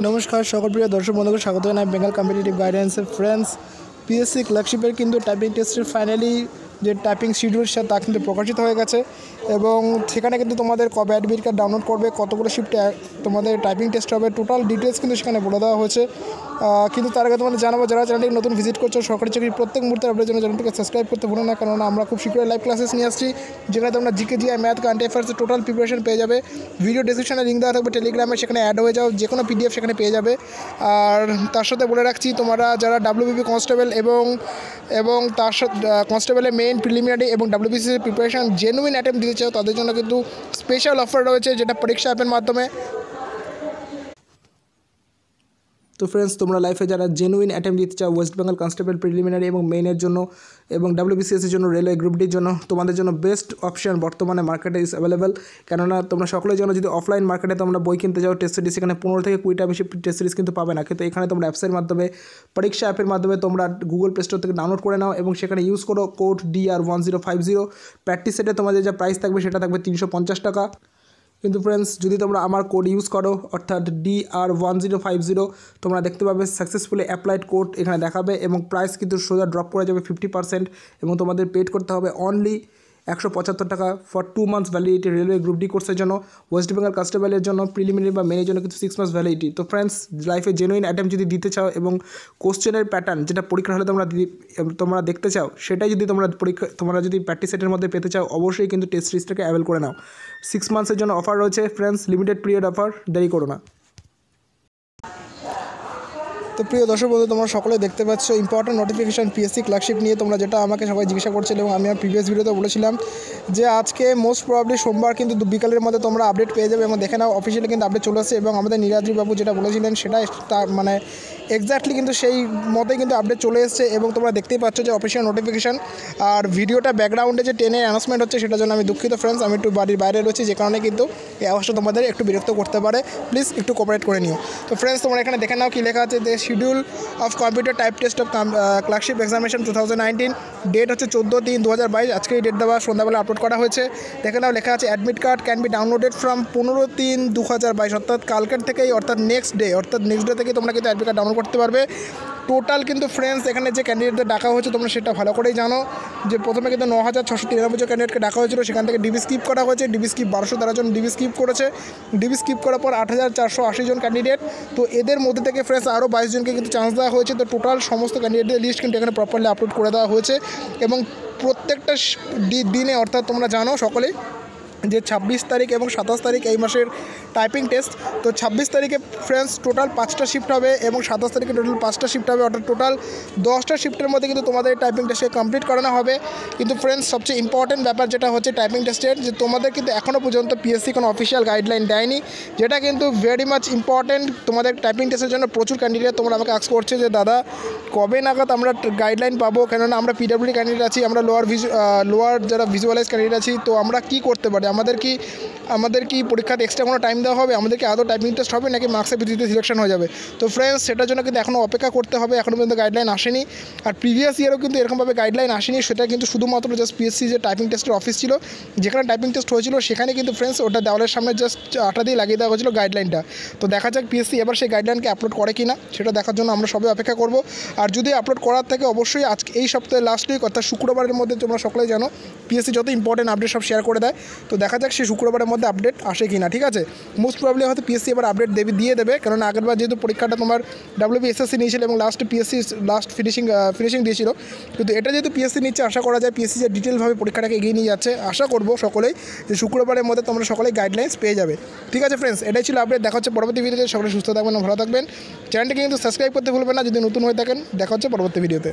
নমস্কার সকল প্রিয় দর্শক বন্ধুকে স্বাগত জানাই বেঙ্গল কম্পিটিটিভ গাইডেন্সের ফ্রেন্ডস। পিএসসি ক্লার্কশিপের কিন্তু টাইপিং টেস্টের ফাইনালি যে টাইপিং শিডিউল তা কিন্তু প্রকাশিত হয়ে গেছে এবং সেখানে কিন্তু তোমাদের কবে অ্যাডমিট কার্ড ডাউনলোড করবে, কতগুলো শিফটে তোমাদের টাইপিং টেস্ট হবে, টোটাল ডিটেলস কিন্তু সেখানে বলে দেওয়া হয়েছে। কিন্তু তার আগে তোমাদের জানাবো, যারা চ্যানেলটিকে নতুন ভিজিট করছো, সরকারি চাকরি প্রত্যেক মুহূর্তে আপডেটের জন্য চ্যানেলটিকে সাবস্ক্রাইব করতে ভুলো না, কারণ আমরা খুব শীঘ্রই লাইভ ক্লাসেস নিয়ে আসছি, যেখানে তোমরা জিকে জিআই ম্যাথ কারেন্ট অ্যাফেয়ার্সের টোটাল প্রিপারেশন পেয়ে যাবে। ভিডিও ডিসক্রিপশনে লিঙ্ক দেওয়া থাকবে টেলিগ্রামে, সেখানে অ্যাড হয়ে যাও, যে কোনো পিডিএফ সেখানে পেয়ে যাবে। আর তার সাথে বলে রাখছি, তোমরা যারা ডাব্লিউবিপি কনস্টেবল এবং তার সাথে কনস্টেবলের মেইন প্রিলিমিনারি এবং ডাব্লিউবিসির প্রিপারেশন জেনুইন অ্যাটেম্প দিতে চাও, তাদের জন্য কিন্তু স্পেশাল অফার রয়েছে, যেটা পরীক্ষা অ্যাপের মাধ্যমে। তো ফ্রেন্ডস, তোমরা লাইফে যারা জেনুইন অ্যাটেম্প দিতে চাও ওয়েস্ট বেঙ্গল কনস্টেবল প্রিলিমিনারি এবং মেইনের জন্য এবং ডাব্লিউবিসিএসের জন্য, রেলওয়ে গ্রুপ ডির জন্য, তোমাদের জন্য বেস্ট অপশন বর্তমানে মার্কেটে ইজ অ্যাভেলেবেল। কেননা তোমরা সকলের জন্য যদি অফলাইন মার্কেটে তোমরা বই কিনতে যাও টেস্ট সিরিজ, সেখানে 15 থেকে 20টা বেশি টেস্ট সিরিজ কিন্তু পাবে না, কিন্তু এখানে তোমরা অ্যাপসের মাধ্যমে, পরীক্ষা অ্যাপের মাধ্যমে তোমরা গুগল প্লে স্টোর থেকে ডাউনলোড করে নাও এবং সেখানে ইউজ করো কোড DR1050। প্র্যাকটিস সেটে তোমাদের যা প্রাইস থাকবে সেটা থাকবে 350 টাকা। কিন্তু ফ্রেন্ডস, যদি তোমরা আমার কোড ইউজ করো অর্থাৎ DR1050, তোমরা দেখতে পাবে সাকসেসফুলি অ্যাপ্লাইড কোড এখানে দেখাবে এবং প্রাইস কিন্তু সোজা ড্রপ করে যাবে 50% এবং তোমাদের পেড করতে হবে অনলি 175 টাকা for 2 months validity railway group D কোর্সের জন্য। ওয়েস্ট বেঙ্গল কনস্টেবলের জন্য প্রিলিমিনারি বা মেনের জন্য কিন্তু 6 মান্থস ভ্যালিডিটি। তো ফ্রেন্ডস, লাইফে জেনুইন অ্যাটেম্প যদি দিতে চাও এবং কোশ্চেনের প্যাটার্ন যেটা পরীক্ষা হলে তোমরা দেখতে চাও, সেটাই যদি তোমরা যদি প্র্যাকটিস সেটের মধ্যে পেতে চাও, অবশ্যই কিন্তু টেস্ট সিরিজটাকে অ্যাভেল করে নাও। 6 মান্থসের জন্য অফার রয়েছে ফ্রেন্ডস, লিমিটেড পিরিয়ড অফার, দেরি করো না। তো প্রিয় দর্শক বন্ধু, তোমরা সকলে দেখতে পাচ্ছ ইম্পর্টেন্ট নোটিফিকেশান পিএসসি ক্লার্কশিপ নিয়ে, তোমরা যেটা আমাকে সবাই জিজ্ঞাসা করছিল এবং আমি আমার প্রিভিয়াস ভিডিওতে বলেছিলাম যে আজকে মোস্ট প্রবাবলি সোমবার কিন্তু বিকালের মধ্যে তোমরা আপডেট পেয়ে যাবে এবং দেখে নাও অফিসিয়ালি কিন্তু আপডেট চলে আসছে এবং আমাদের নীরাদ্রি বাবু যেটা বলেছিলেন সেটা মানে এক্স্যাক্টলি কিন্তু সেই মতেই কিন্তু আপডেট চলে এসেছে এবং তোমরা দেখতেই পাচ্ছ যে অফিসিয়াল নোটিফিকেশান। আর ভিডিওটা ব্যাকগ্রাউন্ডে যে 10-এর অ্যানাউন্সমেন্ট হচ্ছে সেটার জন্য আমি দুঃখিত ফ্রেন্ডস, আমি একটু বাড়ির বাইরে রয়েছি, যে কারণে কিন্তু এই আওয়াজটা তোমাদের একটু বিরক্ত করতে পারে, প্লিজ একটু কোঅপারেট করে নিও। তো ফ্রেন্ডস, তোমরা এখানে দেখে নাও কি লেখা আছে, যে schedule of computer type test of clerkship examination 2019, date হচ্ছে 14/3/2022, আজকে এই ডেট দেওয়া সন্ধ্যাবেলা আপলোড করা হয়েছে। দেখে নাও লেখা আছে admit card can be downloaded from 15/3/2022, অর্থাৎ কালকের থেকেই, অর্থাৎ নেক্সট ডে থেকেই তোমরা কিন্তু অ্যাডমিট কার্ড ডাউনলোড করতে পারবে। টোটাল কিন্তু ফ্রেন্ডস এখানে যে ক্যান্ডিডেটদের ডাকা হয়েছে তোমরা সেটা ভালো করেই জানো, যে প্রথমে কিন্তু 9693 জন ক্যান্ডিডেটকে ডাকা হয়েছিল, সেখান থেকে ডিবি স্কিপ করা হয়েছে, ডিবি স্কিপ 1213 জন ডিবি স্কিপ করেছে, ডিবি স্কিপ করার পর 8480 জন ক্যান্ডিডেট। তো এদের মধ্যে থেকে ফ্রেন্ডস আরও 22 জনকে কিন্তু চান্স দেওয়া হয়েছে। তো টোটাল সমস্ত ক্যান্ডিডেটদের লিস্ট কিন্তু এখানে প্রপারলি আপলোড করে দেওয়া হয়েছে এবং প্রত্যেকটা দিনে, অর্থাৎ তোমরা জানো সকলেই যে 26 তারিখ এবং 27 তারিখ এই মাসের টাইপিং টেস্ট। তো 26 তারিখে ফ্রেন্ডস টোটাল 5টা শিফট হবে এবং 27 তারিখে টোটাল 5টা শিফট হবে, অর্থাৎ টোটাল 10টা শিফটের মধ্যে কিন্তু তোমাদের টাইপিং টেস্টকে কমপ্লিট করানো হবে। কিন্তু ফ্রেন্ডস, সবচেয়ে ইম্পর্টেন্ট ব্যাপার যেটা হচ্ছে টাইপিং টেস্টের, যে তোমাদের কিন্তু এখনও পর্যন্ত পিএসসি কোনো অফিসিয়াল গাইডলাইন দেয়নি, যেটা কিন্তু ভেরি মাচ ইম্পর্টেন্ট তোমাদের টাইপিং টেস্টের জন্য। প্রচুর ক্যান্ডিডেট তোমরা আমাকে আস্ক করছে যে দাদা কবে নাগাদ আমরা গাইডলাইন পাবো, কেননা আমরা পিডব্লিউডি ক্যান্ডিডেট আছি, আমরা লোয়ার যারা ভিজুয়ালাইজ ক্যান্ডিডেট আছি, তো আমরা কী করতে পারি, আমাদের কি পরীক্ষাতে এক্সট্রা কোনো টাইম দেওয়া হবে, আমাদেরকে আদৌ টাইপিং টেস্ট হবে নাকি মার্কসের ভিত্তিতে সিলেকশন হয়ে যাবে। তো ফ্রেন্ডস, সেটার জন্য কিন্তু এখনও অপেক্ষা করতে হবে, এখনও পর্যন্ত গাইডলাইন আসেনি। আর প্রিভিয়াস ইয়ারও কিন্তু এরকমভাবে গাইডলাইন আসেনি, সেটা কিন্তু শুধুমাত্র জাস্ট পিএসসি যে টাইপিং টেস্টের অফিস ছিল, যেখানে টাইপিং টেস্ট হয়েছিল, সেখানে কিন্তু ফ্রেন্ডস ওটা দেওয়ালের সামনে জাস্ট আটা দিয়ে লাগিয়ে দেওয়া হয়েছিল গাইডলাইনটা। তো দেখা যাক পিএসসি এবার সেই গাইডলাইনকে আপলোড করে কি না, সেটা দেখার জন্য আমরা সবাই অপেক্ষা করব। আর যদি আপলোড করার থেকে অবশ্যই আজকে এই সপ্তাহে লাস্ট উইক অর্থাৎ শুক্রবারের মধ্যে, তোমরা সকলেই জানো পিএসসি যত ইম্পর্টেন্ট আপডেট সব শেয়ার করে দেয়, তো দেখা যাক সেই শুক্রবারের মধ্যে আপডেট আসে কি না, ঠিক আছে। মোস্ট প্রবলি হয়তো পিএসসি এবার আপডেট দিয়ে দেবে, কারণ আগেরবার যেহেতু পরীক্ষাটা তোমার ডাব্লিউবিএসএসসি নিয়েছিল এবং লাস্ট পিএসসি ফিনিশিং দিয়েছিল, কিন্তু এটা যেহেতু পিএসসি নিচ্ছে, আশা করা যায় পিএসসি যে ডিটেলভাবে পরীক্ষাটাকে এগিয়ে নিয়ে যাচ্ছে, আশা করবো সকলেই যে শুক্রবারের মধ্যে তোমরা সকলেই গাইডলাইন্স পেয়ে যাবে, ঠিক আছে ফ্রেন্ডস। এটাই ছিল আপডেট, দেখা হচ্ছে পরবর্তী ভিডিওতে। সকলে সুস্থ থাকবেন, ভালো থাকবেন, চ্যানেলটিকে কিন্তু সাবস্ক্রাইব করতে ভুলবেন না যদি নতুন হয়ে থাকেন। দেখা হচ্ছে পরবর্তী ভিডিওতে।